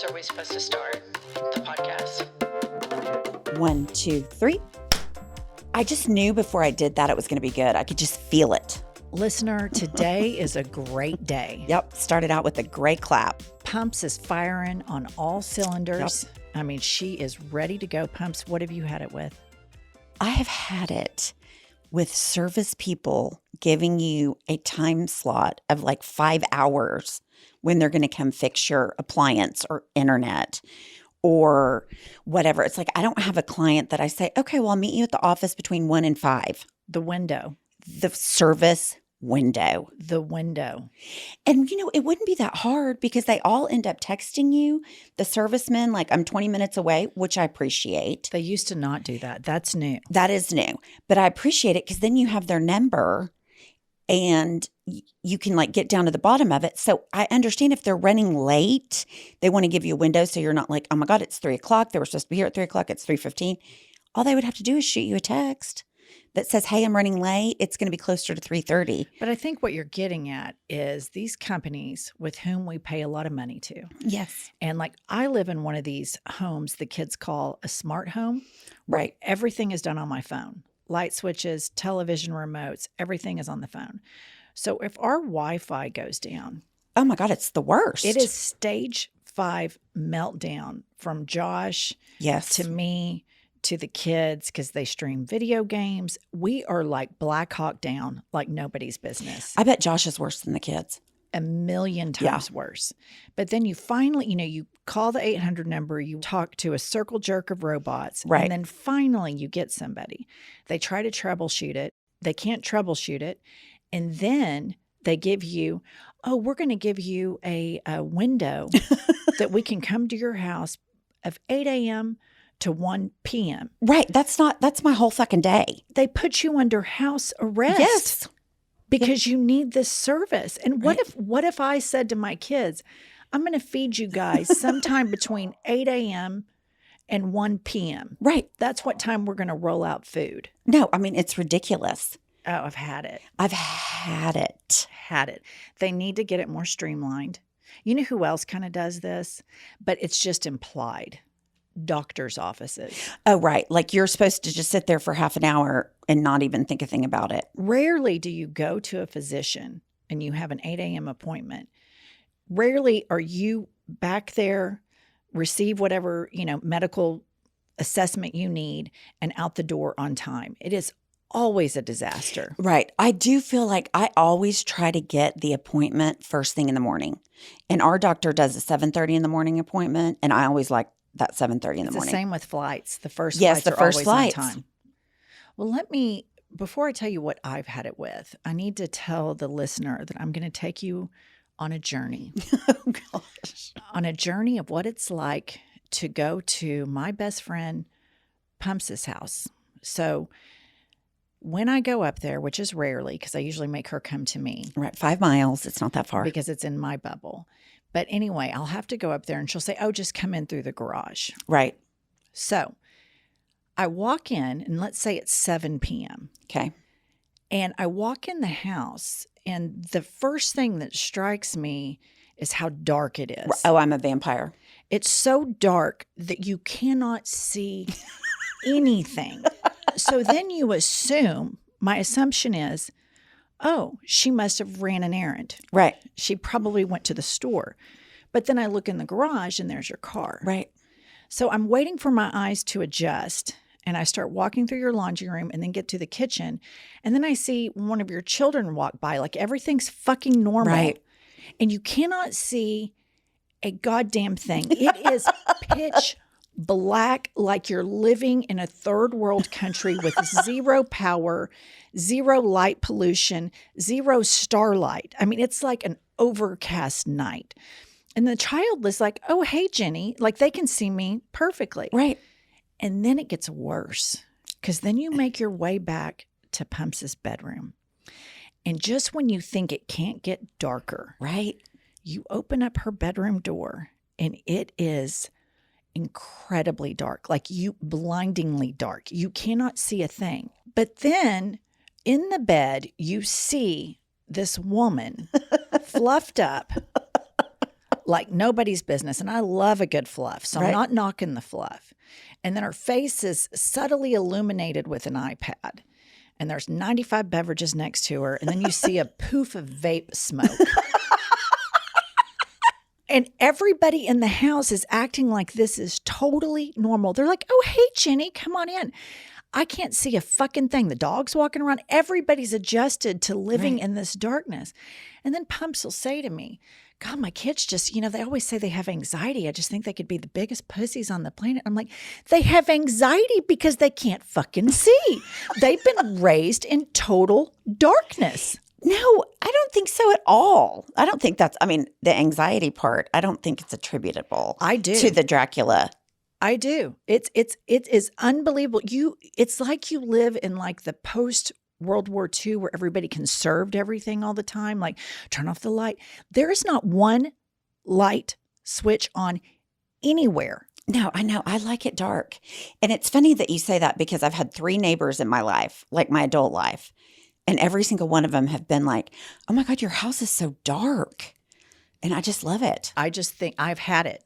So are we supposed to start the podcast? 1, 2, 3. I just knew before I did that it was going to be good. I could just feel it. Listener, today is a great day. Yep. Started out with a great clap. Pumps is firing on all cylinders. Yep. I mean, she is ready to go. Pumps, what have you had it with? I have had it with service people giving you a time slot of like 5 hours when they're going to come fix your appliance or internet or whatever. It's like, I don't have a client that I say, okay, well, I'll meet you at the office between 1 and 5. The window. The service window. The window. And, it wouldn't be that hard because they all end up texting you, the servicemen, like, I'm 20 minutes away, which I appreciate. They used to not do that. That's new. That is new. But I appreciate it because then you have their number and you can like get down to the bottom of it. So I understand if they're running late, they want to give you a window so you're not like, oh my God, it's 3 o'clock. They were supposed to be here at 3 o'clock. It's 3:15. All they would have to do is shoot you a text that says, hey, I'm running late. It's going to be closer to 3:30. But I think what you're getting at is these companies with whom we pay a lot of money to. Yes. And like I live in one of these homes the kids call a smart home. Right. Everything is done on my phone. Light switches, television remotes, everything is on the phone. So if our Wi-Fi goes down. Oh my God, it's the worst. It is stage 5 meltdown from Josh to me to the kids because they stream video games. We are like Black Hawk down like nobody's business. I bet Josh is worse than the kids. A million times worse. But then you finally, you call the 800 number, you talk to a circle jerk of robots, right. And then finally you get somebody. They try to troubleshoot it. They can't troubleshoot it. And then they give you, we're going to give you a window that we can come to your house of 8 a.m. to 1 p.m. Right. That's my whole fucking day. They put you under house arrest. Yes. Because you need this service. And what if I said to my kids, I'm going to feed you guys sometime between 8 a.m. and 1 p.m. Right. That's what time we're going to roll out food. No, I mean, it's ridiculous. Oh, I've had it. Had it. They need to get it more streamlined. You know who else kind of does this? But it's just implied. Doctors' offices. Oh, right. Like you're supposed to just sit there for half an hour and not even think a thing about it. Rarely do you go to a physician and you have an 8 a.m. appointment. Rarely are you back there, receive whatever, medical assessment you need and out the door on time. It is always a disaster. Right. I do feel like I always try to get the appointment first thing in the morning. And our doctor does a 7:30 in the morning appointment. And I always like that 7:30 in the morning. It's the same with flights. The first flights are always on time. Well, before I tell you what I've had it with, I need to tell the listener that I'm going to take you on a journey. Oh, gosh. On a journey of what it's like to go to my best friend Pumps' house. So when I go up there, which is rarely because I usually make her come to me. Right. 5 miles. It's not that far. Because it's in my bubble. But anyway, I'll have to go up there and she'll say, just come in through the garage. Right. So I walk in and let's say it's 7 p.m. Okay. And I walk in the house and the first thing that strikes me is how dark it is. Oh, I'm a vampire. It's so dark that you cannot see anything. So then you assume, my assumption is, she must have ran an errand. Right. She probably went to the store. But then I look in the garage and there's your car. Right. So I'm waiting for my eyes to adjust and I start walking through your laundry room and then get to the kitchen. And then I see one of your children walk by like everything's fucking normal. Right. And you cannot see a goddamn thing. It is pitch black, like you're living in a third world country with zero power, zero light pollution, zero starlight. I mean, it's like an overcast night. And the child is like, oh, hey, Jenny, like they can see me perfectly. Right. And then it gets worse because then you make your way back to Pumps' bedroom. And just when you think it can't get darker, right, you open up her bedroom door and it is incredibly dark, like blindingly dark. You cannot see a thing. But then in the bed, you see this woman fluffed up like nobody's business. And I love a good fluff. So I'm not knocking the fluff. And then her face is subtly illuminated with an iPad. And there's 95 beverages next to her. And then you see a poof of vape smoke. And everybody in the house is acting like this is totally normal. They're like, oh, hey, Jenny, come on in. I can't see a fucking thing. The dog's walking around. Everybody's adjusted to living in this darkness. And then Pumps will say to me, God, my kids just, they always say they have anxiety. I just think they could be the biggest pussies on the planet. I'm like, they have anxiety because they can't fucking see. They've been raised in total darkness. No, I don't think so at all. I don't think that's, the anxiety part, I don't think it's attributable. I do. To the Dracula. I do. It is unbelievable. It's like you live in like the post World War II where everybody conserved everything all the time. Like turn off the light. There is not one light switch on anywhere. No, I know. I like it dark. And it's funny that you say that because I've had 3 neighbors in my life, like my adult life. And every single one of them have been like, oh my God, your house is so dark. And I just love it. I just think I've had it.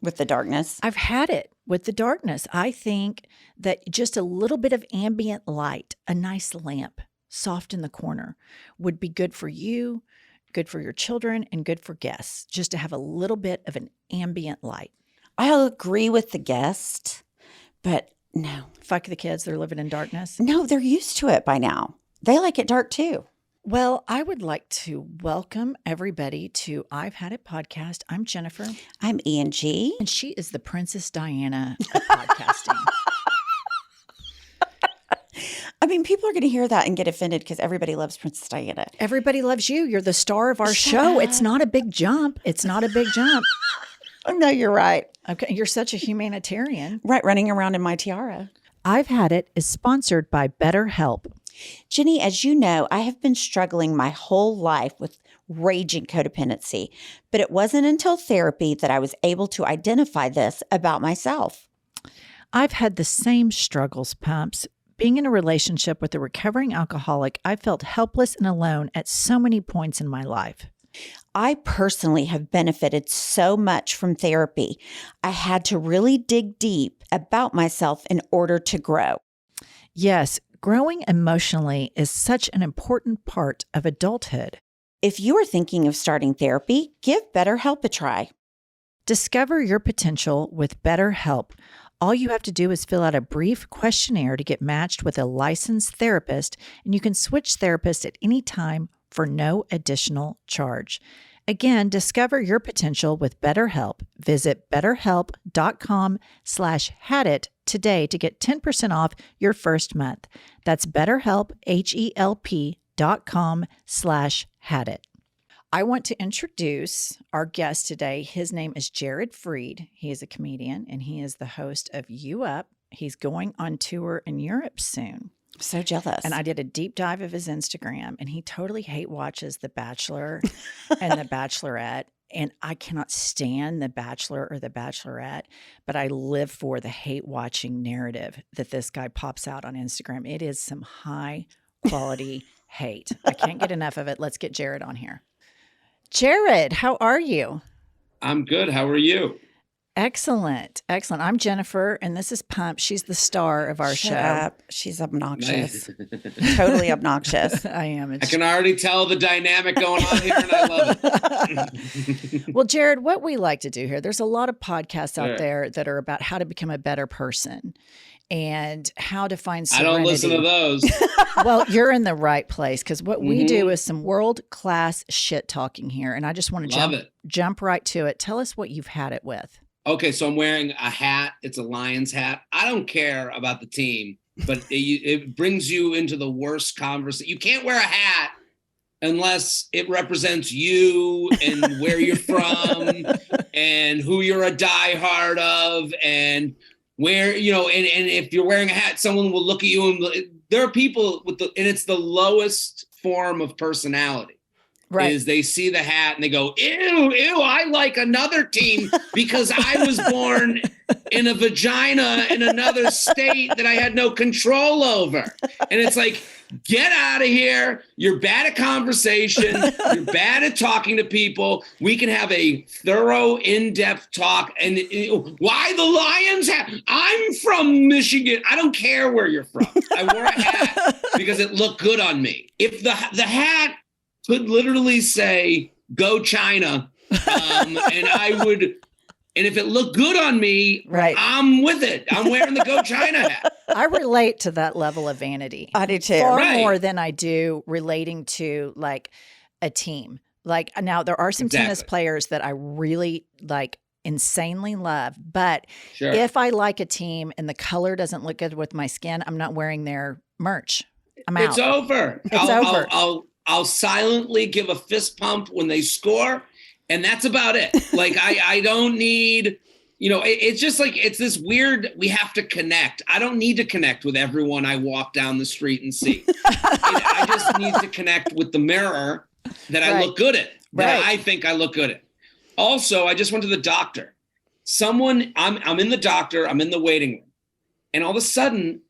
With the darkness? I've had it with the darkness. I think that just a little bit of ambient light, a nice lamp, soft in the corner, would be good for you, good for your children, and good for guests, just to have a little bit of an ambient light. I'll agree with the guest, but no. Fuck the kids. They're living in darkness. No, they're used to it by now. They like it dark too. Well, I would like to welcome everybody to I've Had It podcast. I'm Jennifer. I'm Angie. And she is the Princess Diana of podcasting. People are going to hear that and get offended because everybody loves Princess Diana. Everybody loves you. You're the star of our show. It's not a big jump. It's not a big jump. No, you're right. Okay. You're such a humanitarian. Right, running around in my tiara. I've Had It is sponsored by BetterHelp. Jenny, as you know, I have been struggling my whole life with raging codependency, but it wasn't until therapy that I was able to identify this about myself. I've had the same struggles, Pumps. Being in a relationship with a recovering alcoholic, I felt helpless and alone at so many points in my life. I personally have benefited so much from therapy. I had to really dig deep about myself in order to grow. Yes, growing emotionally is such an important part of adulthood. If you are thinking of starting therapy, give BetterHelp a try. Discover your potential with BetterHelp. All you have to do is fill out a brief questionnaire to get matched with a licensed therapist, and you can switch therapists at any time for no additional charge. Again, discover your potential with BetterHelp. Visit betterhelp.com/hadit today to get 10% off your first month. That's BetterHelp, HELP.com/hadit. I want to introduce our guest today. His name is Jared Freid. He is a comedian and he is the host of You Up. He's going on tour in Europe soon. So jealous. And I did a deep dive of his Instagram, and he totally hate watches The Bachelor and The Bachelorette. And I cannot stand The Bachelor or The Bachelorette, but I live for the hate watching narrative that this guy pops out on Instagram. It is some high quality hate. I can't get enough of it. Let's get Jared on here. Jared, how are you? I'm good. How are you? Excellent. Excellent. I'm Jennifer, and this is Pump. She's the star of our show. Up. She's obnoxious. Totally obnoxious. I am. I can already tell the dynamic going on here, and I love it. Well, Jared, what we like to do here, there's a lot of podcasts out there that are about how to become a better person and how to find serenity. I don't listen to those. Well, you're in the right place because what we do is some world-class shit talking here, and I just want to jump right to it. Tell us what you've had it with. Okay, so I'm wearing a hat. It's a Lions hat. I don't care about the team, but it brings you into the worst conversation. You can't wear a hat unless it represents you and where you're from and who you're a diehard of and where, and if you're wearing a hat, someone will look at you and there are people and it's the lowest form of personality. is they see the hat and they go, ew, I like another team because I was born in a vagina in another state that I had no control over. And it's like, get out of here. You're bad at conversation. You're bad at talking to people. We can have a thorough, in-depth talk. And why the Lions hat? I'm from Michigan. I don't care where you're from. I wore a hat because it looked good on me. If the hat could literally say, go China, and if it looked good on me, I'm with it. I'm wearing the Go China hat. I relate to that level of vanity. I do too. Far more than I do relating to like a team. Like now there are some tennis players that I really like insanely love, but if I like a team and the color doesn't look good with my skin, I'm not wearing their merch. I'm out. It's over. It's over. I'll silently give a fist pump when they score. And that's about it. Like, I don't need, it's just like, it's this weird, we have to connect. I don't need to connect with everyone I walk down the street and see. I just need to connect with the mirror that I look good at, that I think I look good at. Also, I just went to the doctor. I'm in the waiting room. And all of a sudden,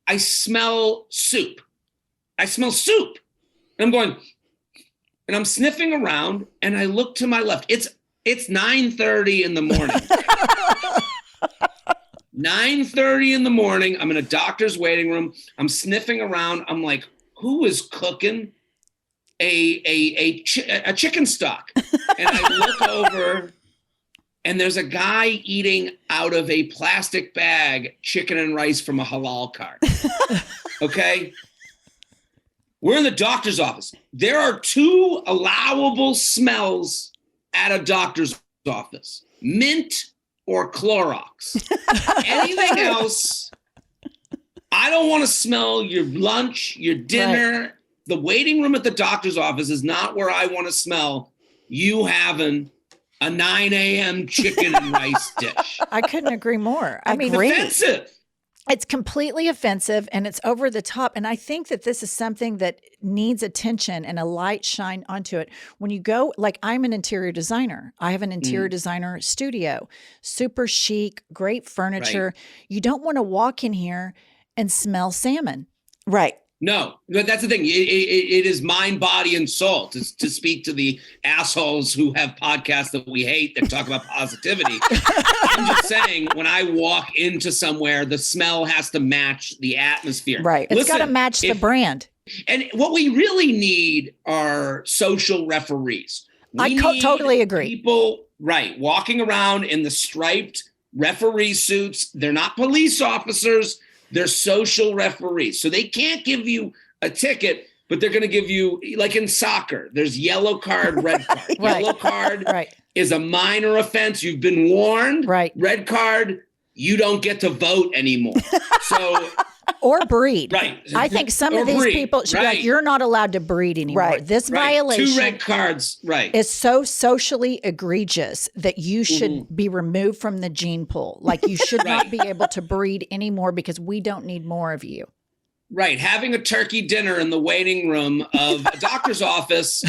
I smell soup. And I'm going, and I'm sniffing around and I look to my left. It's 9:30 in the morning. 9:30 in the morning. I'm in a doctor's waiting room. I'm sniffing around. I'm like, who is cooking a chicken stock? And I look over and there's a guy eating out of a plastic bag chicken and rice from a halal cart. Okay? We're in the doctor's office. There are 2 allowable smells at a doctor's office: mint or Clorox. Anything else, I don't want to smell your lunch, your dinner. Right. The waiting room at the doctor's office is not where I want to smell you having a 9 a.m. chicken and rice dish. I couldn't agree more. I mean, offensive. It's completely offensive and it's over the top. And I think that this is something that needs attention and a light shine onto it. When you go, like I'm an interior designer. I have an interior designer studio, super chic, great furniture. Right. You don't want to walk in here and smell salmon. Right. No, that's the thing. It is mind, body, and soul to speak to the assholes who have podcasts that we hate that talk about positivity. I'm just saying, when I walk into somewhere, the smell has to match the atmosphere. Right. It's got to match the brand. And what we really need are social referees. I totally agree. People, walking around in the striped referee suits. They're not police officers. They're social referees. So they can't give you a ticket, but they're going to give you, like in soccer, there's yellow card, red card. Yellow card is a minor offense. You've been warned. Right. Red card, you don't get to vote anymore. So or breed. Right. I think some of these people should be like, you're not allowed to breed anymore. Right. This violation 2 red cards. Right. is so socially egregious that you should be removed from the gene pool. Like you should not be able to breed anymore because we don't need more of you. Right. Having a turkey dinner in the waiting room of a doctor's office,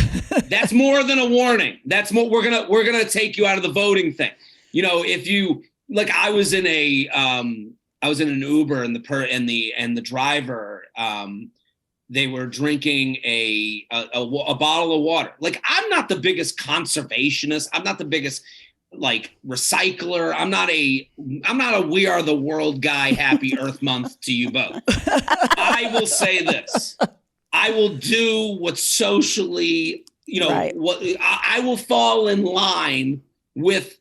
that's more than a warning. That's more, we're gonna take you out of the voting thing. If you like, I was in an Uber and the driver, they were drinking a bottle of water. Like, I'm not the biggest conservationist. I'm not the biggest recycler. I'm not a We Are the World guy. Happy Earth Month to you both. I will say this. I will do what's socially, what I will fall in line with,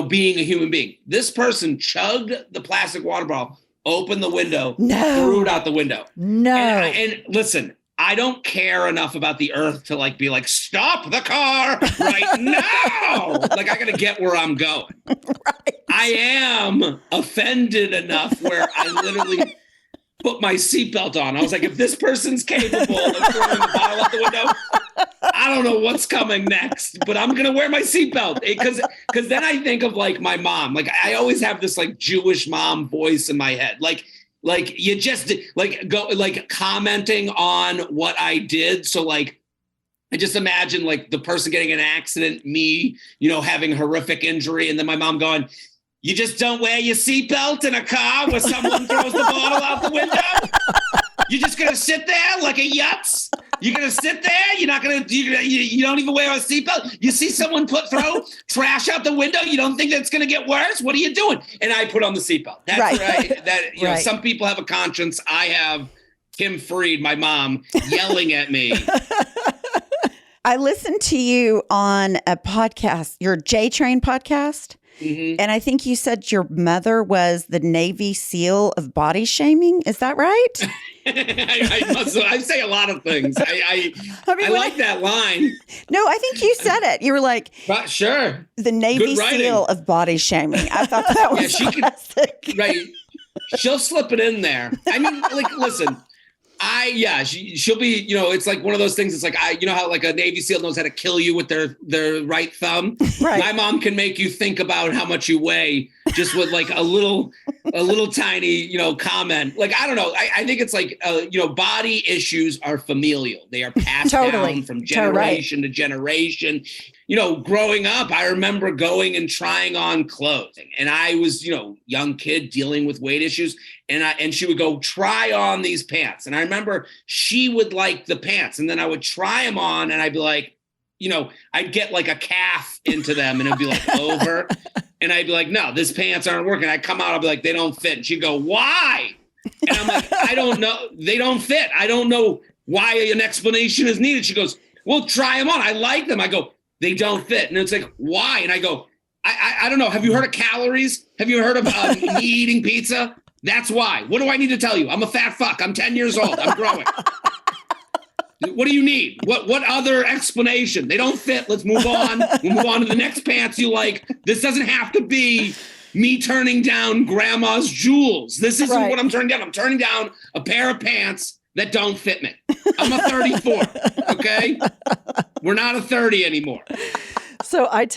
being a human being. This person chugged the plastic water bottle, opened the window, threw it out the window. No. And listen, I don't care enough about the earth to be like, stop the car right now. I got to get where I'm going. Right. I am offended enough where I literally put my seatbelt on. I was like, if this person's capable of throwing the bottle out the window, I don't know what's coming next, but I'm going to wear my seatbelt because then I think of my mom. I always have this Jewish mom voice in my head. You just go commenting on what I did. So I just imagine like the person getting in an accident, me, having horrific injury, and then my mom going, "You just don't wear your seatbelt in a car where someone throws the bottle out the window? You're just going to sit there like a yutz? You're going to sit there? You're not going to, you don't even wear a seatbelt? You see someone throw trash out the window? You don't think that's going to get worse? What are you doing?" And I put on the seatbelt. That's right. That, some people have a conscience. I have Kim Freid, my mom, yelling at me. I listened to you on a podcast, your J Train podcast. Mm-hmm. And I think you said your mother was the Navy SEAL of body shaming. Is that right? I say a lot of things. I like that line. No, I think you said it. You were like, sure, the Navy SEAL of body shaming. I thought that was classic. Right. She'll slip it in there. I mean, like, listen. She'll be, it's like one of those things. It's like, how like a Navy SEAL knows how to kill you with their right thumb. Right. My mom can make you think about how much you weigh just with like a little tiny, comment. Like, I don't know. I think it's like, body issues are familial. They are passed down from generation to generation. Growing up, I remember going and trying on clothes, and I was, young kid dealing with weight issues, and she would go, "Try on these pants." And I remember she would like the pants, and then I would try them on, and I'd be like, I'd get like a calf into them, and it'd be like over, and I'd be like, "No, these pants aren't working." I'd come out, I'd be like, "They don't fit." And she'd go, "Why?" And I'm like, "I don't know. They don't fit. I don't know why an explanation is needed." She goes, "Well, try them on. I like them." I go, "They don't fit." And it's like, "Why?" And I go, I don't know. Have you heard of calories? Have you heard of me eating pizza? That's why. What do I need to tell you? I'm a fat fuck. I'm 10 years old. I'm growing. What do you need? What other explanation? They don't fit. Let's move on. We'll move on to the next pants you like. This doesn't have to be me turning down grandma's jewels. This isn't what I'm turning down. I'm turning down a pair of pants that don't fit me. I'm a 34, okay? We're not a 30 anymore. So I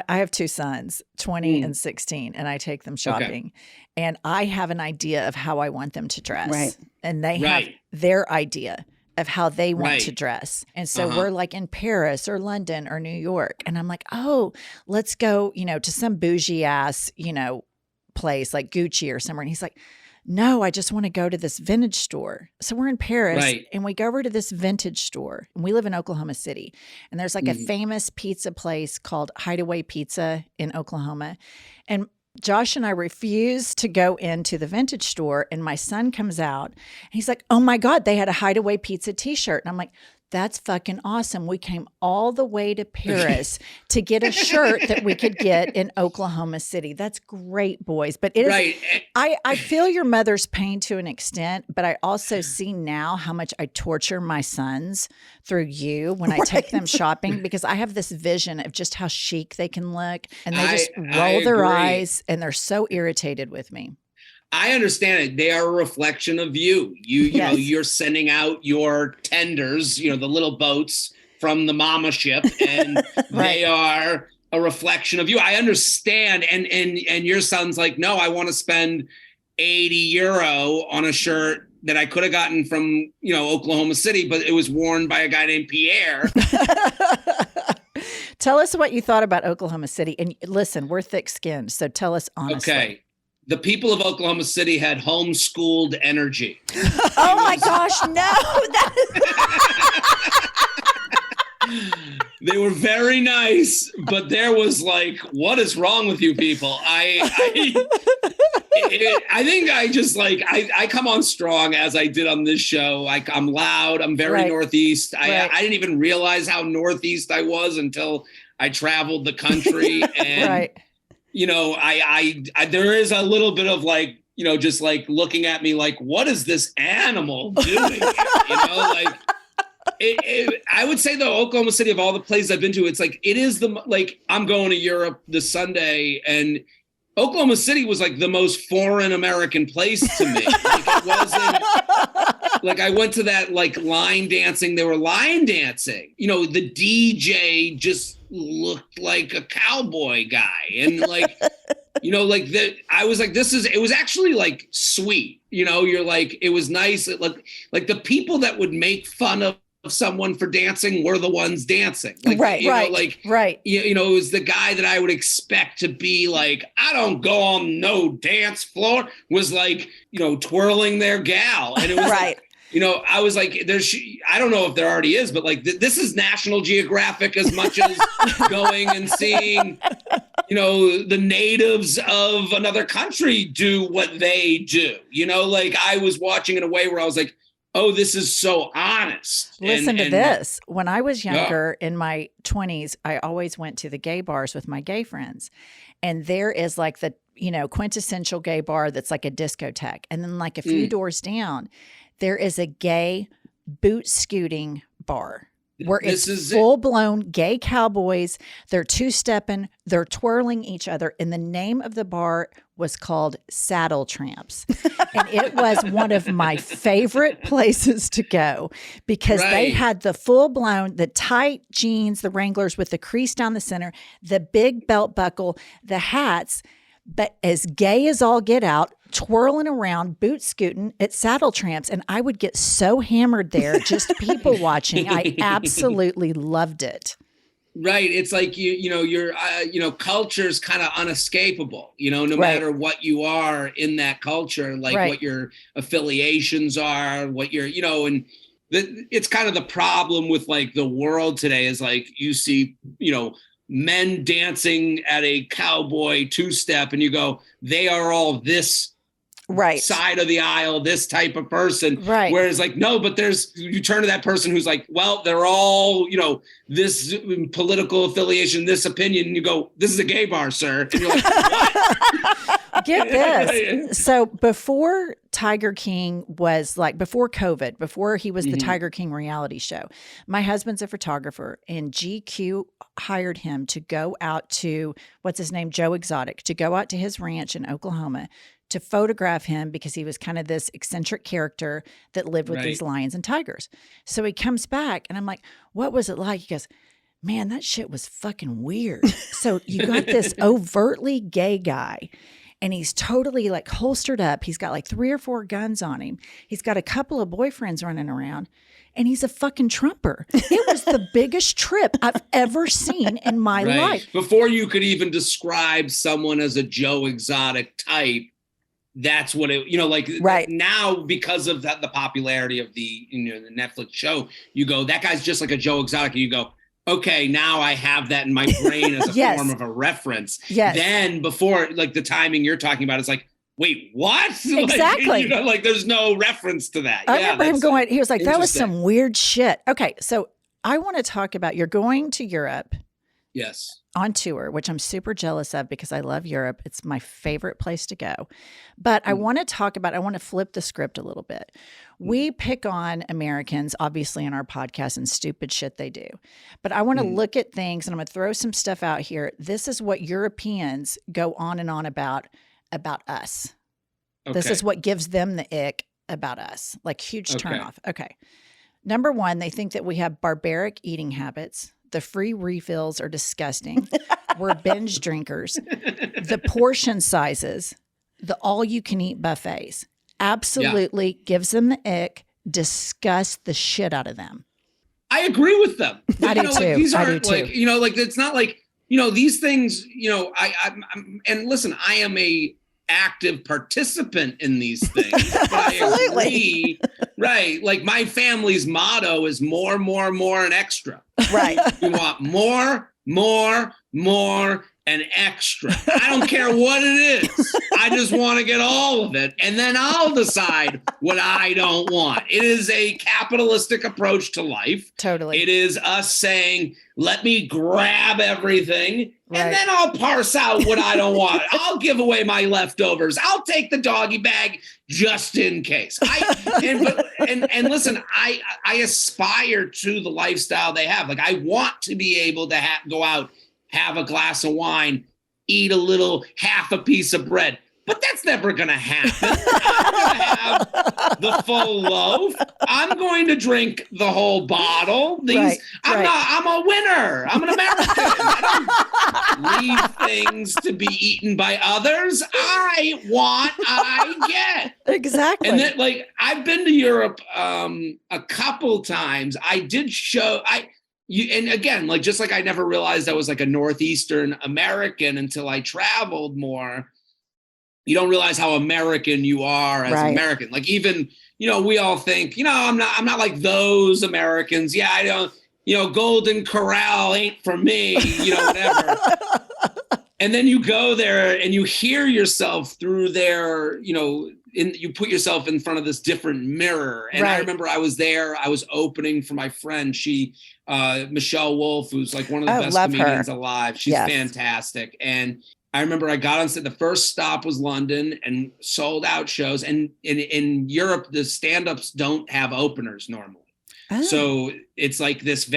have two sons, 20 and 16, and I take them shopping. Okay. And I have an idea of how I want them to dress. Right. And they have their idea of how they want to dress. And so we're like in Paris or London or New York. And I'm like, "Oh, let's go, to some bougie ass, place like Gucci or somewhere." And he's like, "No, I just want to go to this vintage store." So we're in Paris and we go over to this vintage store, and we live in Oklahoma City. And there's like a famous pizza place called Hideaway Pizza in Oklahoma. And Josh and I refuse to go into the vintage store. And my son comes out and he's like, "Oh my God, they had a Hideaway Pizza t-shirt." And I'm like, "That's fucking awesome. We came all the way to Paris to get a shirt that we could get in Oklahoma City." That's great, boys. But it is, I feel your mother's pain to an extent, but I also see now how much I torture my sons through you when I take them shopping, because I have this vision of just how chic they can look, and they just roll their eyes, and they're so irritated with me. I understand it. They are a reflection of you. You know, you're sending out your tenders, the little boats from the mama ship, and they are a reflection of you. I understand. And your son's like, "No, I want to spend €80 on a shirt that I could have gotten from, Oklahoma City, but it was worn by a guy named Pierre." Tell us what you thought about Oklahoma City. And listen, we're thick-skinned, so tell us honestly. Okay. The people of Oklahoma City had homeschooled energy. Oh my gosh, no. They were very nice, but there was like, what is wrong with you people? I think I just like, I come on strong as I did on this show. I'm loud. I'm very Northeast. I didn't even realize how Northeast I was until I traveled the country. And there is a little bit of like, just like looking at me like, what is this animal doing? I would say though, Oklahoma City, of all the places I've been to, it's like, it is I'm going to Europe this Sunday, and Oklahoma City was like the most foreign American place to me. Like it wasn't like, I went to that like line dancing. They were line dancing, the DJ just looked like a cowboy guy. And like, I was like, it was actually like sweet, you're like, it was nice. It looked like the people that would make fun of someone for dancing, we're the ones dancing. Right. It was the guy that I would expect to be like, I don't go on no dance floor, was like, twirling their gal. And it was Right. I was like, I don't know if there already is, but like, this is National Geographic as much as going and seeing, the natives of another country do what they do. Like I was watching in a way where I was like, oh, this is so honest. Listen to this. When I was younger, in my 20s, I always went to the gay bars with my gay friends. And there is like the, quintessential gay bar that's like a discotheque. And then like a few doors down, there is a gay boot scooting bar where it's full-blown gay cowboys. They're two-stepping. They're twirling each other. And the name of the bar was called Saddle Tramps. And it was one of my favorite places to go because they had the full-blown, the tight jeans, the Wranglers with the crease down the center, the big belt buckle, the hats, but as gay as all get out, twirling around, boot scooting at Saddle Tramps. And I would get so hammered there, just people watching. I absolutely loved it. Right. It's like, your culture's kind of unescapable, no matter what you are in that culture, like what your affiliations are, what your, and it's kind of the problem with like the world today is like, you see, men dancing at a cowboy two-step and you go, they are all this side of the aisle, this type of person. Right. Whereas like, no, but you turn to that person who's like, well, they're all, this political affiliation, this opinion. And you go, this is a gay bar, sir. And you're like, what? Get this. So before Tiger King was like, before COVID, before he was the Tiger King reality show, my husband's a photographer and GQ hired him to go out to, what's his name? Joe Exotic, to go out to his ranch in Oklahoma to photograph him because he was kind of this eccentric character that lived with these lions and tigers. So he comes back and I'm like, what was it like? He goes, man, that shit was fucking weird. So you got this overtly gay guy and he's totally like holstered up. He's got like 3 or 4 guns on him. He's got a couple of boyfriends running around and he's a fucking Trumper. It was the biggest trip I've ever seen in my life. Before you could even describe someone as a Joe Exotic type, that's what it, now because of the popularity of the, the Netflix show, you go, that guy's just like a Joe Exotic. And you go, okay, now I have that in my brain as a form of a reference. Yes. Then before, like the timing you're talking about, it's like, wait, what? Exactly. Like there's no reference to that. I remember him going, he was like, that was some weird shit. Okay. So I want to talk about, you're going to Europe. Yes. On tour, which I'm super jealous of because I love Europe. It's my favorite place to go. But I want to flip the script a little bit. We pick on Americans, obviously, in our podcast and stupid shit they do. But I want to look at things and I'm going to throw some stuff out here. This is what Europeans go on and on about us. Okay. This is what gives them the ick about us, like huge turnoff. Okay. Number 1, they think that we have barbaric eating habits. The free refills are disgusting. We're binge drinkers. The portion sizes, the all-you-can-eat buffets, absolutely gives them the ick. Disgust the shit out of them. I agree with them. I do too. These aren't like, it's not like, these things, I'm and listen, I am a active participant in these things. But Absolutely. I agree, right. Like my family's motto is more, and extra. Right. We want more, and extra. I don't care what it is. I just want to get all of it. And then I'll decide what I don't want. It is a capitalistic approach to life. Totally. It is us saying, let me grab everything. And then I'll parse out what I don't want. I'll give away my leftovers. I'll take the doggy bag just in case. And listen, I aspire to the lifestyle they have. Like I want to be able to go out, have a glass of wine, eat a little, half a piece of bread. But that's never going to happen. I'm going to have the full loaf. I'm going to drink the whole bottle. I'm a winner. I'm an American. I don't leave things to be eaten by others. I want, I get. Exactly. And then, like, I've been to Europe a couple times. I did show, and again, like, just like I never realized I was like a Northeastern American until I traveled more. You don't realize how American you are as American. Like, even, we all think, I'm not like those Americans. Yeah, I don't, Golden Corral ain't for me, whatever. And then you go there and you hear yourself through their, you put yourself in front of this different mirror. And I remember I was there, I was opening for my friend, Michelle Wolf, who's like one of the best comedians alive. She's fantastic. And I remember I got on set. The first stop was London and sold out shows. And in Europe, the stand-ups don't have openers normally. Oh. So it's like this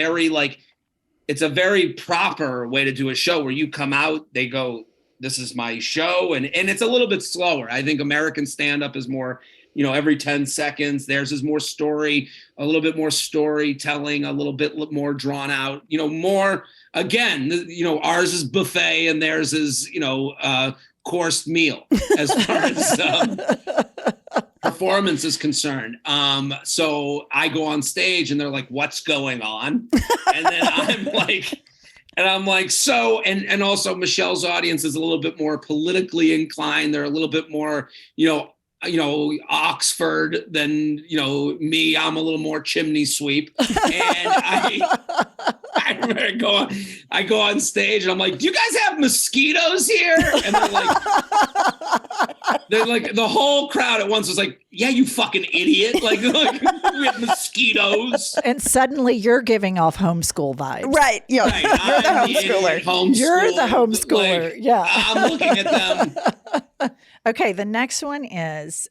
it's a very proper way to do a show where you come out, they go, this is my show. And it's a little bit slower. I think American stand-up is more, every 10 seconds. Theirs is more story, a little bit more storytelling, a little bit more drawn out, more, again, ours is buffet and theirs is, coursed meal as far as performance is concerned. So I go on stage and they're like, what's going on? And then I'm like, so, and also Michelle's audience is a little bit more politically inclined. They're a little bit more, Oxford than, me. I'm a little more chimney sweep. And I remember I go on stage and I'm like, do you guys have mosquitoes here? And they're like, the whole crowd at once was like, yeah, you fucking idiot. Like we have mosquitoes. And suddenly you're giving off homeschool vibes. Right. Yeah. Right. You're the homeschooler. You're the homeschooler. Like, yeah. I'm looking at them. Okay. The next one is,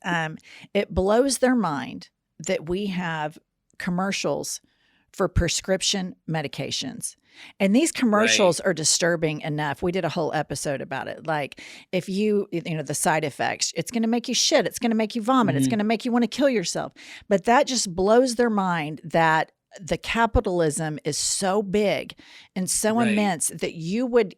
it blows their mind that we have commercials for prescription medications. And these commercials are disturbing enough. We did a whole episode about it. Like, if the side effects, it's going to make you shit. It's going to make you vomit. It's going to make you want to kill yourself. But that just blows their mind that the capitalism is so big and so immense that you would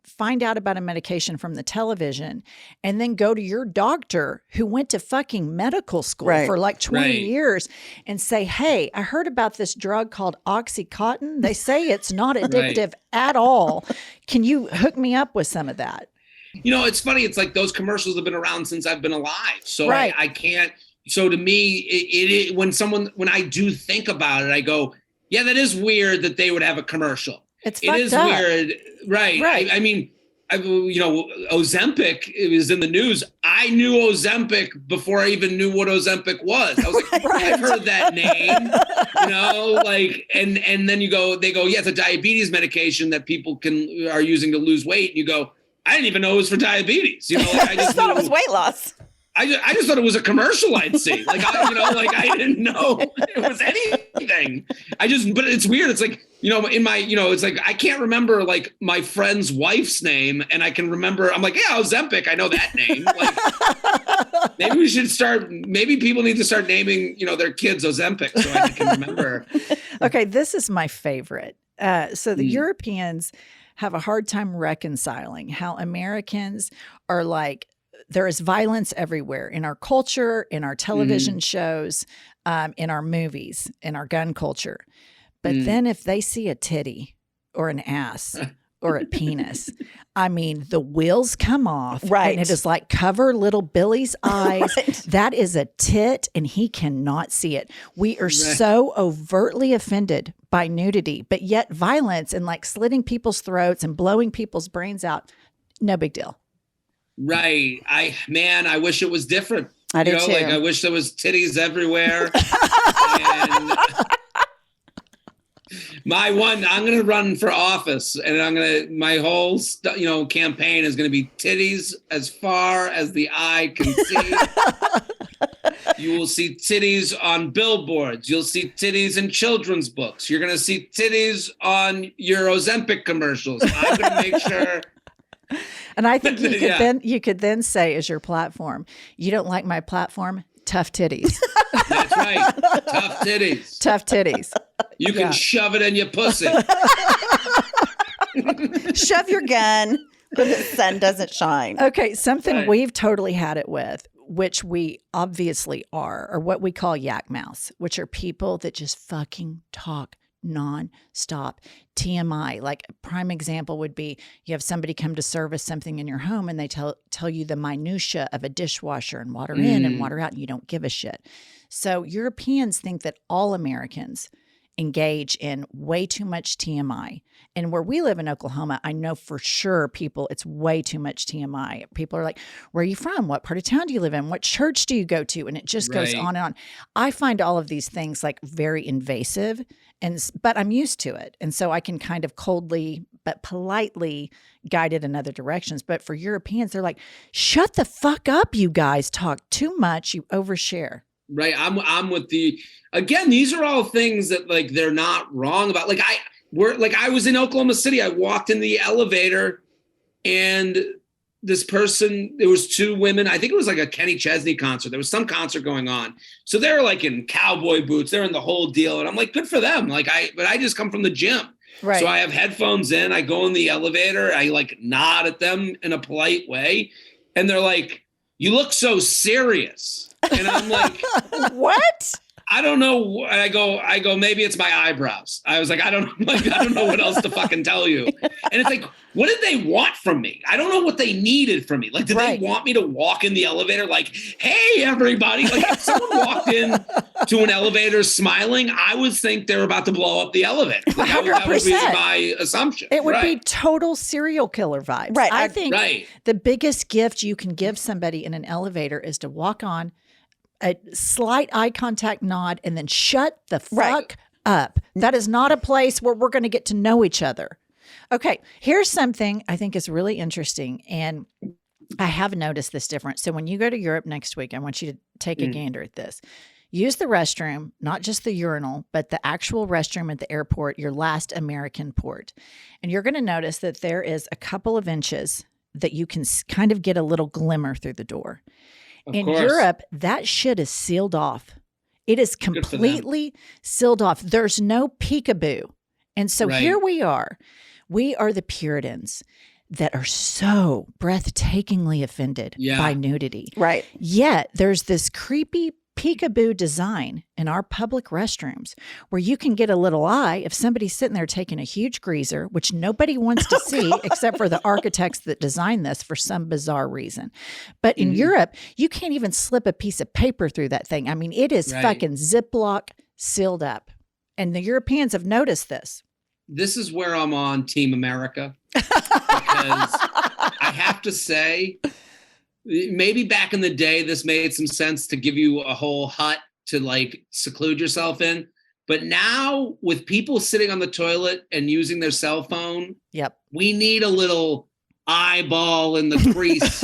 find out about a medication from the television and then go to your doctor who went to fucking medical school for like 20 years and say, hey, I heard about this drug called Oxycontin. They say it's not addictive at all. Can you hook me up with some of that? It's funny. It's like those commercials have been around since I've been alive. So I can't. So to me, when I do think about it, I go, yeah, that is weird that they would have a commercial. It is weird. Right. I mean, Ozempic, it was in the news. I knew Ozempic before I even knew what Ozempic was. I was like, I've heard that name, and then they go, yeah, it's a diabetes medication that people are using to lose weight. And you go, I didn't even know it was for diabetes. I just thought it was weight loss. I just thought it was a commercial I'd see. I didn't know it was anything. But it's weird. It's like, in my, it's like, I can't remember like my friend's wife's name. And I can remember, I'm like, yeah, Ozempic. I know that name. Like, maybe people need to start naming, their kids Ozempic so I can remember. Okay. This is my favorite. So the Europeans have a hard time reconciling how Americans are like, there is violence everywhere in our culture, in our television shows, in our movies, in our gun culture. But then if they see a titty or an ass or a penis, I mean, the wheels come off. Right. And it is like, cover little Billy's eyes. Right. That is a tit and he cannot see it. We are so overtly offended by nudity, but yet violence and like slitting people's throats and blowing people's brains out, no big deal. Right. I wish it was different. I do too. Like I wish there was titties everywhere. And I'm going to run for office and my whole, campaign is going to be titties as far as the eye can see. You will see titties on billboards. You'll see titties in children's books. You're going to see titties on your Ozempic commercials. I'm going to make sure. And I think you could then say as your platform, you don't like my platform? Tough titties. That's right. Tough titties. Tough titties. You can shove it in your pussy. Shove your gun when the sun doesn't shine. Okay, something Right. we've totally had it with, which we obviously are what we call yak mouths, which are people that just fucking talk non-stop. TMI, like a prime example would be you have somebody come to service something in your home and they tell you the minutia of a dishwasher and water in and water out, and you don't give a shit. So Europeans think that all Americans engage in way too much TMI. And where we live in Oklahoma, I know for sure it's way too much TMI. People are like, where are you from? What part of town do you live in? What church do you go to? And it just goes Right. on and on. I find all of these things like very invasive, but I'm used to it. And so I can kind of coldly but politely guide it in other directions. But for Europeans, they're like, shut the fuck up, you guys talk too much, you overshare. Right. I'm with again, these are all things that like they're not wrong about. Like I was in Oklahoma City. I walked in the elevator and this person, there was two women. I think it was like a Kenny Chesney concert. There was some concert going on. So they're like in cowboy boots. They're in the whole deal. And I'm like, good for them. But I just come from the gym. Right. So I have headphones in. I go in the elevator. I like nod at them in a polite way. And they're like, you look so serious. And I'm like, What? I don't know. I go, maybe it's my eyebrows. I was like, I don't know what else to fucking tell you. And it's like, what did they want from me? I don't know what they needed from me. Like, did they want me to walk in the elevator like, hey, everybody? Like, if someone walked in to an elevator smiling, I would think they were about to blow up the elevator. Like, that would be my assumption. It would be total serial killer vibes. Right. I think Right. the biggest gift you can give somebody in an elevator is to walk on, a slight eye contact nod, and then shut the fuck up. That is not a place where we're going to get to know each other. Okay, here's something I think is really interesting, and I have noticed this difference. So when you go to Europe next week, I want you to take a gander at this. Use the restroom, not just the urinal, but the actual restroom at the airport, your last American port. And you're going to notice that there is a couple of inches that you can kind of get a little glimmer through the door. In Europe, that shit is sealed off. It is completely sealed off. There's no peekaboo. And so here we are. We are the Puritans that are so breathtakingly offended by nudity. Right. Yet there's this creepy peekaboo design in our public restrooms where you can get a little eye if somebody's sitting there taking a huge greaser, which nobody wants to see except for the architects that designed this for some bizarre reason. But in Europe, you can't even slip a piece of paper through that thing. I mean, it is fucking Ziploc sealed up. And the Europeans have noticed this. This is where I'm on Team America because I have to say, maybe back in the day, this made some sense to give you a whole hut to like seclude yourself in. But now with people sitting on the toilet and using their cell phone, we need a little eyeball in the crease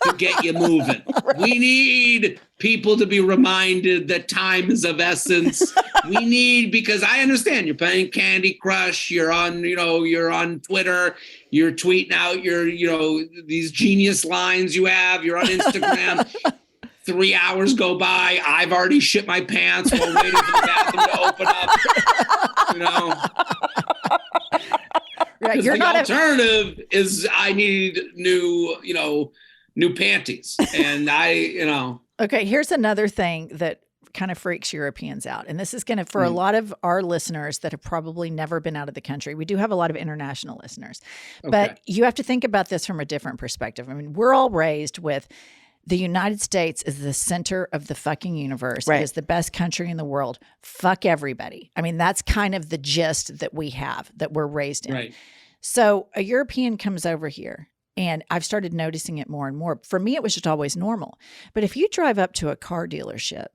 to get you moving. We need people to be reminded that time is of essence. We need, because I understand you're playing Candy Crush, you're on Twitter, you're tweeting out your, these genius lines you have, you're on Instagram. 3 hours go by. I've already shit my pants while waiting for the bathroom to open up. Right. The alternative is I need new panties. And Okay, here's another thing that kind of freaks Europeans out. And this is going to, for a lot of our listeners that have probably never been out of the country, we do have a lot of international listeners, but you have to think about this from a different perspective. I mean, we're all raised with the United States is the center of the fucking universe. It is the best country in the world. Fuck everybody. I mean, that's kind of the gist that we have, that we're raised in. Right. So a European comes over here, and I've started noticing it more and more. For me, it was just always normal. But if you drive up to a car dealership,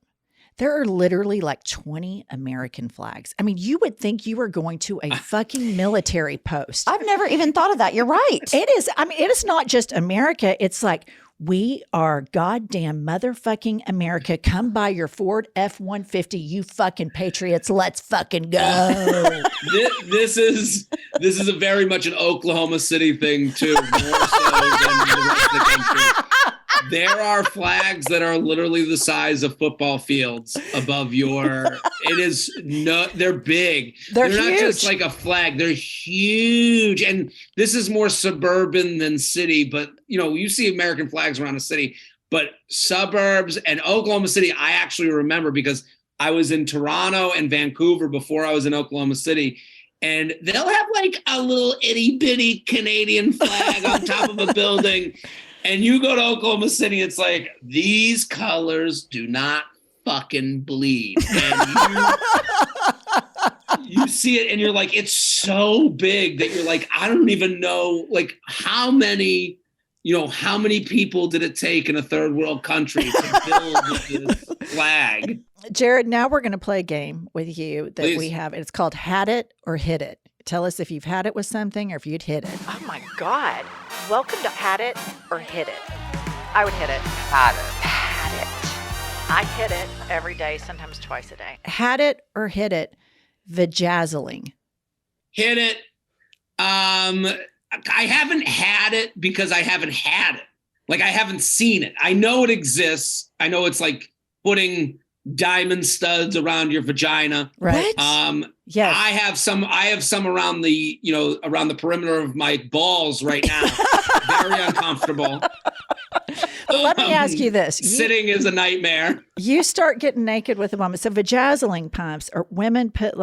there are literally like 20 American flags. I mean, you would think you were going to a fucking military post. I've never even thought of that. You're right. It is. I mean, it is not just America. It's like, we are goddamn motherfucking America. Come buy your Ford F-150, you fucking patriots. Let's fucking go. This is a very much an Oklahoma City thing too, more so than the rest of the country. There are flags that are literally the size of football fields above your. They're big. They're not huge. just like a flag. They're huge. And this is more suburban than city, but you see American flags around a city, but suburbs and Oklahoma City, I actually remember because I was in Toronto and Vancouver before I was in Oklahoma City. And they'll have like a little itty bitty Canadian flag on top of a building. And you go to Oklahoma City, it's like, these colors do not fucking bleed. And you see it and you're like, it's so big that you're like, I don't even know, like, how many people did it take in a third world country to build this flag? Jared, now we're going to play a game with you that Please. we have. It's called Had It or Hit It. Tell us if you've had it with something or if you'd hit it. Oh my God. Welcome to Had It or Hit It. I would hit it. Had it. Had it. I hit it every day, sometimes twice a day. Had it or hit it, vajazzling. Hit it. I haven't had it because I haven't had it. Like, I haven't seen it. I know it exists. I know it's like putting diamond studs around your vagina. Right. Yes. I have some around the, around the perimeter of my balls right now. Very uncomfortable. But let me ask you this. Sitting is a nightmare. You start getting naked with a woman. So vajazzling pumps, or women put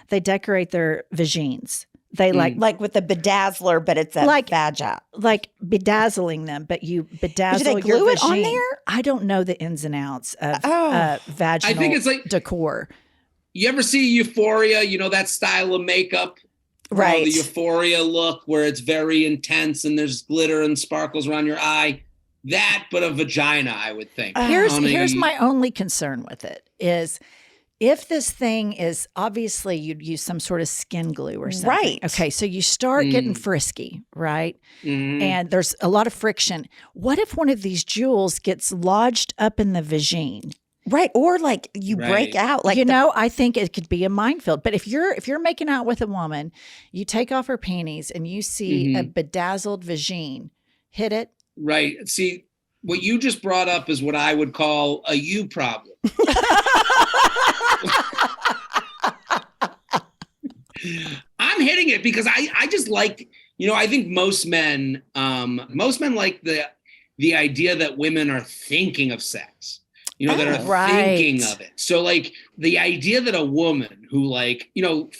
they decorate their vagines. They like with the bedazzler, but it's a vaja. Like bedazzling them, but you bedazzle do they your glue it on vagine. there? I don't know the ins and outs of vaginal I think it's like decor. You ever see Euphoria? That style of makeup? Right. The Euphoria look where it's very intense and there's glitter and sparkles around your eye. That, but a vagina, I would think. Here's my only concern with it is if this thing is, obviously you'd use some sort of skin glue or something. Right. Okay, so you start getting frisky, right? Mm-hmm. And there's a lot of friction. What if one of these jewels gets lodged up in the vagine? Right. Or like you break out. Like I think it could be a minefield. But if you're making out with a woman, you take off her panties and you see a bedazzled vagine, hit it. Right. See, what you just brought up is what I would call a you problem. I'm hitting it because I just like, I think most men like the idea that women are thinking of sex. That are thinking of it. So like the idea that a woman who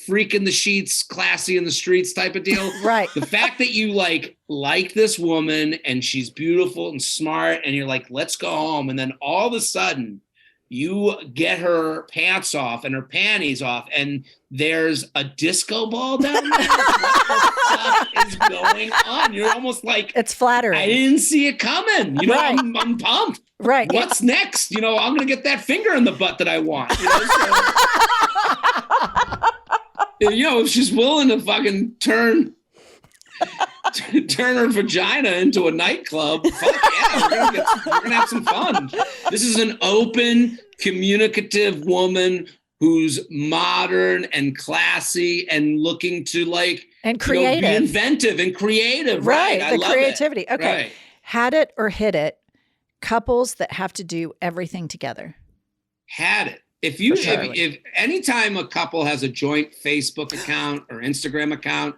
freak in the sheets, classy in the streets type of deal. Right. The fact that you like this woman and she's beautiful and smart and you're like, let's go home. And then all of a sudden you get her pants off and her panties off and there's a disco ball down there. What the fuck is going on? You're almost like, it's flattering. I didn't see it coming. Right. I'm pumped. Right. What's next? I'm going to get that finger in the butt that I want. If she's willing to fucking turn her vagina into a nightclub, fuck yeah, we're gonna have some fun. This is an open, communicative woman who's modern and classy and looking to and creative, be inventive and creative. Right. I the love creativity. It. Okay. Right. Had it or hit it. Couples that have to do everything together. Had it. If anytime a couple has a joint Facebook account or Instagram account,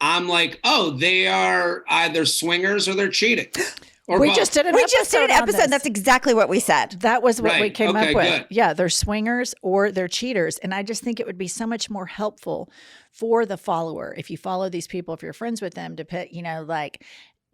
I'm like, oh, they are either swingers or they're cheating. Or we both. just did an episode. That's exactly what we said. That was what we came up with. Good. Yeah, they're swingers or they're cheaters. And I just think it would be so much more helpful for the follower if you follow these people, if you're friends with them, to put, like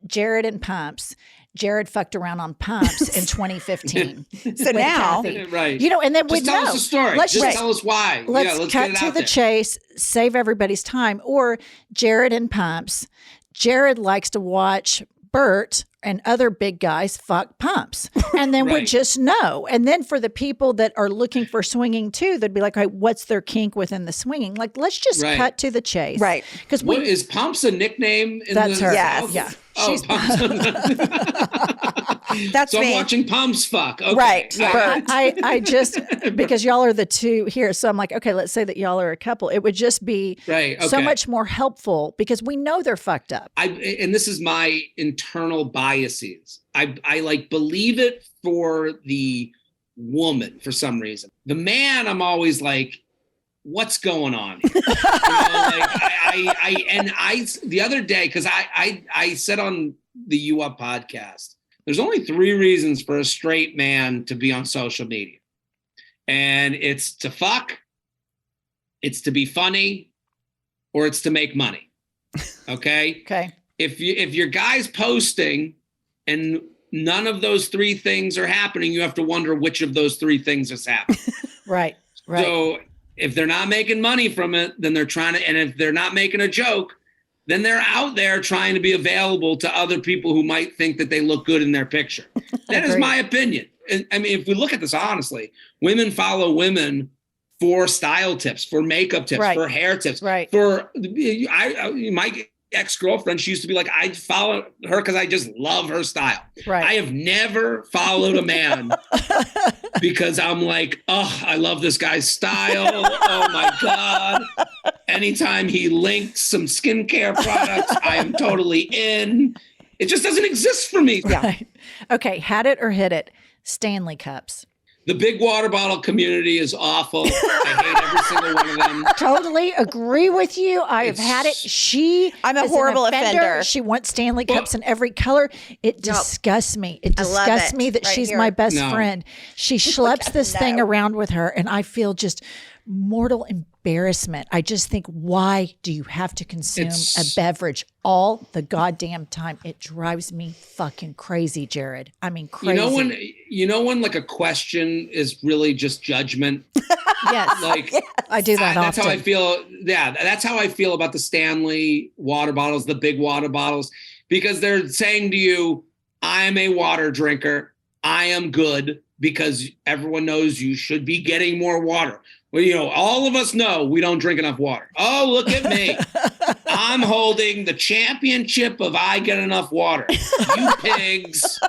Jared and pumps. Jared fucked around on pumps in 2015. So now, right. And then just tell us the story. Tell us why. Let's cut get to the chase, save everybody's time. Or Jared and pumps. Jared likes to watch Bert and other big guys fuck pumps. And then we just know. And then for the people that are looking for swinging too, they'd be like, what's their kink within the swinging? Like, let's just cut to the chase. Right. Because is pumps a nickname in that's the her. South? Yeah. Oh, She's pumps. That's So me. I'm watching Pumps fuck. Okay. Right. Yeah, I just, because y'all are the two here. So I'm like, okay, let's say that y'all are a couple. It would just be Right. so okay. much more helpful because we know they're fucked up. And this is my internal biases. I like believe it for the woman for some reason. The man, I'm always like, what's going on here? The other day, because I said on the U Up podcast, there's only 3 reasons for a straight man to be on social media. And it's to fuck, it's to be funny, or it's to make money. Okay? Okay. If your guy's posting and none of those 3 things are happening, you have to wonder which of those 3 things is happening. Right. So if they're not making money from it, then they're trying to, and if they're not making a joke, then they're out there trying to be available to other people who might think that they look good in their picture. That is my opinion. And I mean, if we look at this honestly, women follow women for style tips, for makeup tips, for hair tips, for my ex-girlfriend, she used to be like, I follow her because I just love her style. Right. I have never followed a man because I'm like, oh, I love this guy's style. Oh my God. Anytime he links some skincare products, I am totally in. It just doesn't exist for me. Yeah. Right. Okay. Had it or hit it. Stanley cups. The big water bottle community is awful. I hate every single one of them. Totally agree with you. I have had it. I'm a horrible offender. She wants Stanley cups in every color. It disgusts me. It disgusts me that she's my best friend. She schleps this thing around with her, and I feel just mortal embarrassment. I just think, why do you have to consume a beverage all the goddamn time? It drives me fucking crazy, Jared. I mean, crazy. You know when like a question is really just judgment? Yes. Like I do that often. That's how I feel. Yeah, that's how I feel about the Stanley water bottles, the big water bottles, because they're saying to you, I am a water drinker. I am good because everyone knows you should be getting more water. Well, you know, all of us know we don't drink enough water. Oh, look at me. I'm holding the championship of I get enough water. You pigs.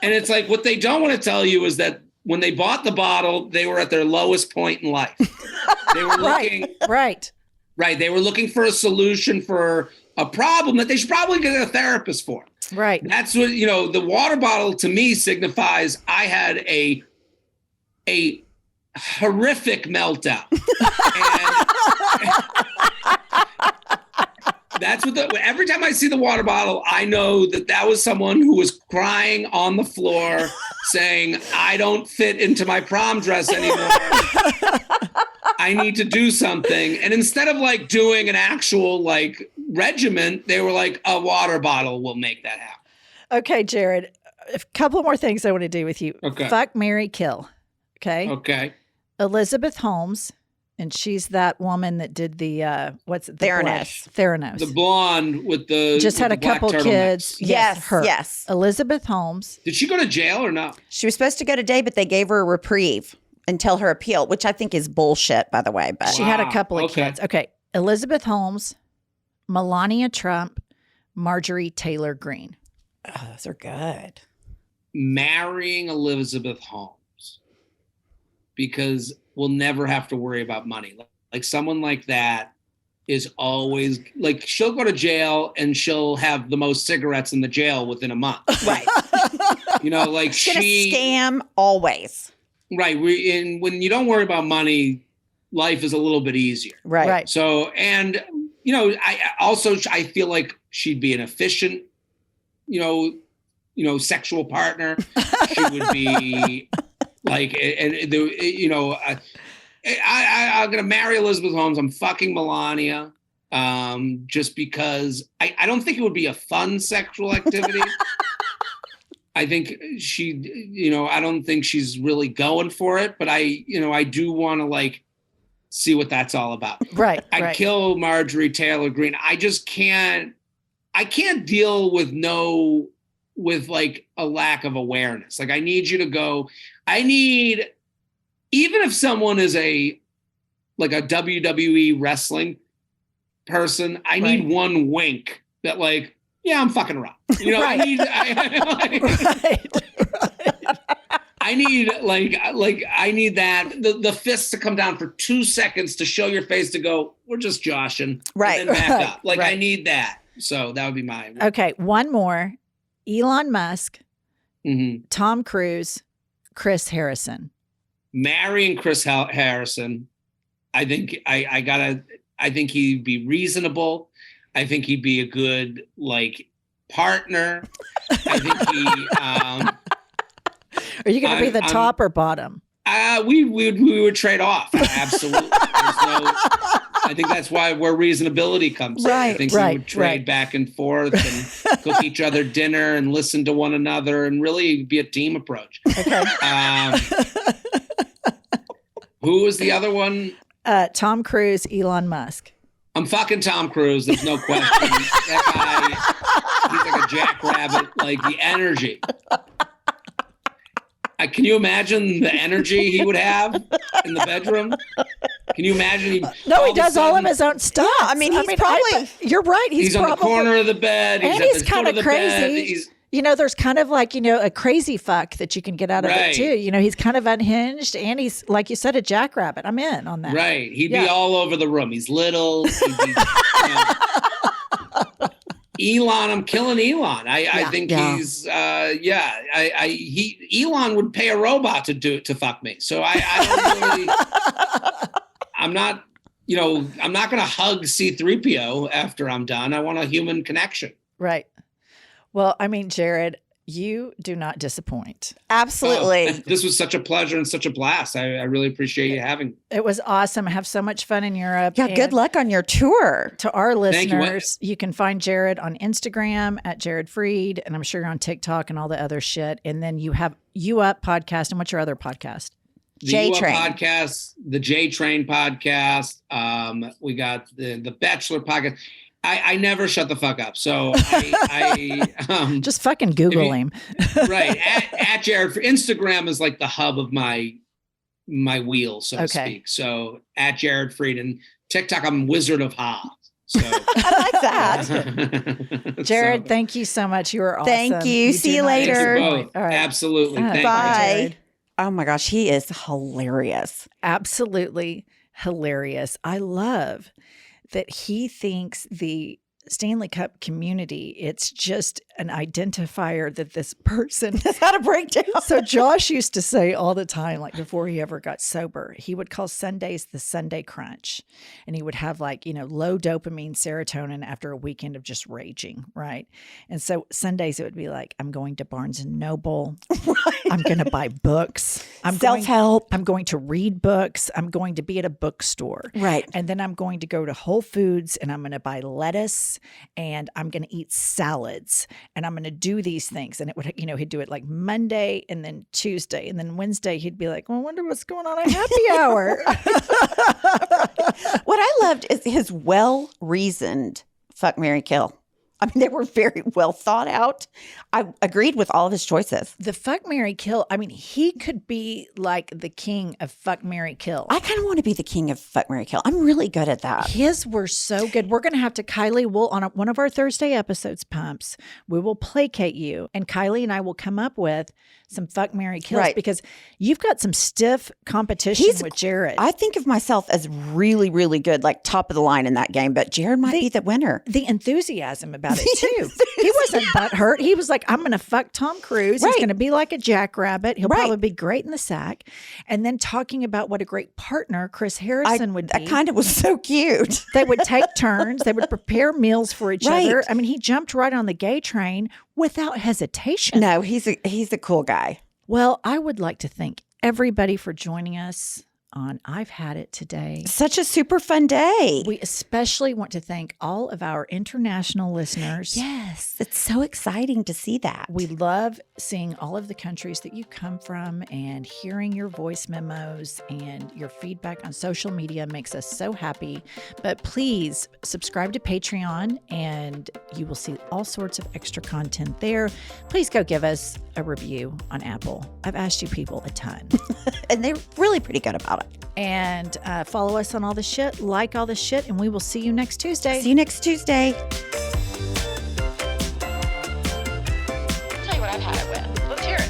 And it's like, what they don't want to tell you is that when they bought the bottle, they were at their lowest point in life. They were looking. Right. They were looking for a solution for a problem that they should probably get a therapist for. Right. That's what, you know, the water bottle to me signifies I had a horrific meltdown. That's what every time I see the water bottle, I know that was someone who was crying on the floor saying, I don't fit into my prom dress anymore. I need to do something. And instead of like doing an actual like regimen, they were like, a water bottle will make that happen. Okay, Jared, a couple more things I want to do with you. Okay. Fuck, marry, kill. Okay. Elizabeth Holmes, and she's that woman that did the Theranos. The blonde with the just had a couple kids. Yes, her. Yes. Elizabeth Holmes. Did she go to jail or not? She was supposed to go today, but they gave her a reprieve until her appeal, which I think is bullshit, by the way. But she had a couple of kids. Okay. Elizabeth Holmes, Melania Trump, Marjorie Taylor Greene. Oh, those are good. Marrying Elizabeth Holmes. Because we'll never have to worry about money. Like someone like that is always like, she'll go to jail and she'll have the most cigarettes in the jail within a month. Right. You know, like she scam always. Right. When you don't worry about money, life is a little bit easier. Right. So, and you know, I feel like she'd be an efficient, you know, sexual partner. She would be like, and you know, I'm gonna marry Elizabeth Holmes. I'm fucking Melania, just because I don't think it would be a fun sexual activity. I think I don't think she's really going for it, but I do want to like see what that's all about. Right. I'd kill Marjorie Taylor Greene. I can't deal with like a lack of awareness. Like I need you to go, even if someone is like a WWE wrestling person, I need one wink that like, yeah, I'm fucking around. You know, Right. I need that the fists to come down for 2 seconds to show your face to go, we're just joshing. Right. And then back Right. up. Like Right. I need that. So that would be mine. Okay, one more. Elon Musk, Mm-hmm. Tom Cruise, Chris Harrison. Marrying Chris Harrison, I think I think he'd be reasonable. I think he'd be a good partner. I think he Are you going to be the top or bottom? we would trade off. Absolutely. I think that's why where reasonability comes in. I think we would trade back and forth and cook each other dinner and listen to one another and really be a team approach. Okay. Who was the other one? Tom Cruise, Elon Musk. I'm fucking Tom Cruise. There's no question. That guy, he's like a jackrabbit. Like the energy. Can you imagine the energy he would have in the bedroom? Can you imagine? No, he does all of his own stuff. Yeah, I mean, he's probably. You're right. He's on the corner of the bed. And at he's the kind foot of the bed. crazy. You know, there's kind of a crazy fuck that you can get out of it too. You know, he's kind of unhinged and he's, like you said, a jackrabbit. I'm in on that. Right. He'd be all over the room. He's little. Elon, I'm killing Elon. I think he's Elon would pay a robot to fuck me. So I don't really I'm not gonna hug C-3PO after I'm done. I want a human connection. Right. Well, I mean, Jared, you do not disappoint. Absolutely. This was such a pleasure and such a blast. I really appreciate you having me. It was awesome. I have so much fun in Europe. Yeah, good luck on your tour. To our Thank you. listeners, you can find Jared on Instagram at Jared Freid, and I'm sure you're on TikTok and all the other shit. And then you have You Up podcast. And what's your other podcast? The J UA Train podcast, the J Train podcast. We got the Bachelor podcast. I never shut the fuck up. So I just fucking Google him. Right. At Jared for Instagram is like the hub of my wheel, so to speak. So at Jared Freid and TikTok, I'm Wizard of Ha. So I like that. Jared, thank you so much. You were awesome. Thank you. See you later. All right. Absolutely. Thank you. Bye. Oh my gosh, he is hilarious. Absolutely hilarious. I love that he thinks the Stanley Cup community, it's just an identifier that this person has had a breakdown. So Josh used to say all the time, like before he ever got sober, he would call Sundays the Sunday crunch. And he would have low dopamine serotonin after a weekend of just raging, right? And so Sundays it would be like, I'm going to Barnes and Noble. Right. I'm going to buy books. I'm self-help. I'm going to read books. I'm going to be at a bookstore. Right. And then I'm going to go to Whole Foods and I'm going to buy lettuce and I'm going to eat salads and I'm going to do these things. And it would, he'd do it like Monday and then Tuesday. And then Wednesday, he'd be like, well, I wonder what's going on at happy hour. What I loved is his well-reasoned fuck, marry, kill. I mean, they were very well thought out. I agreed with all of his choices. The fuck, marry, kill. I mean, he could be like the king of fuck, marry, kill. I kind of want to be the king of fuck, marry, kill. I'm really good at that. His were so good. We're going to have to, Kylie, on one of our Thursday episodes, Pumps, we will placate you. And Kylie and I will come up with some fuck, marry, kills. Right. Because you've got some stiff competition with Jared. I think of myself as really, really good, like top of the line in that game. But Jared might be the winner. The enthusiasm about it too. He wasn't butthurt. He was like, I'm going to fuck Tom Cruise. Right. He's going to be like a jackrabbit. He'll probably be great in the sack. And then talking about what a great partner Chris Harrison would be. That kind of was so cute. They would take turns. They would prepare meals for each Right. other. I mean, he jumped right on the gay train without hesitation. No, he's a cool guy. Well, I would like to thank everybody for joining us on I've Had It today. Such a super fun day. We especially want to thank all of our international listeners. Yes, it's so exciting to see that. We love seeing all of the countries that you come from and hearing your voice memos and your feedback on social media makes us so happy. But please subscribe to Patreon and you will see all sorts of extra content there. Please go give us a review on Apple. I've asked you people a ton. And they're really pretty good about it. And follow us on all the shit, like all the shit, and we will see you next Tuesday. See you next Tuesday. I've had it with. Let's hear it.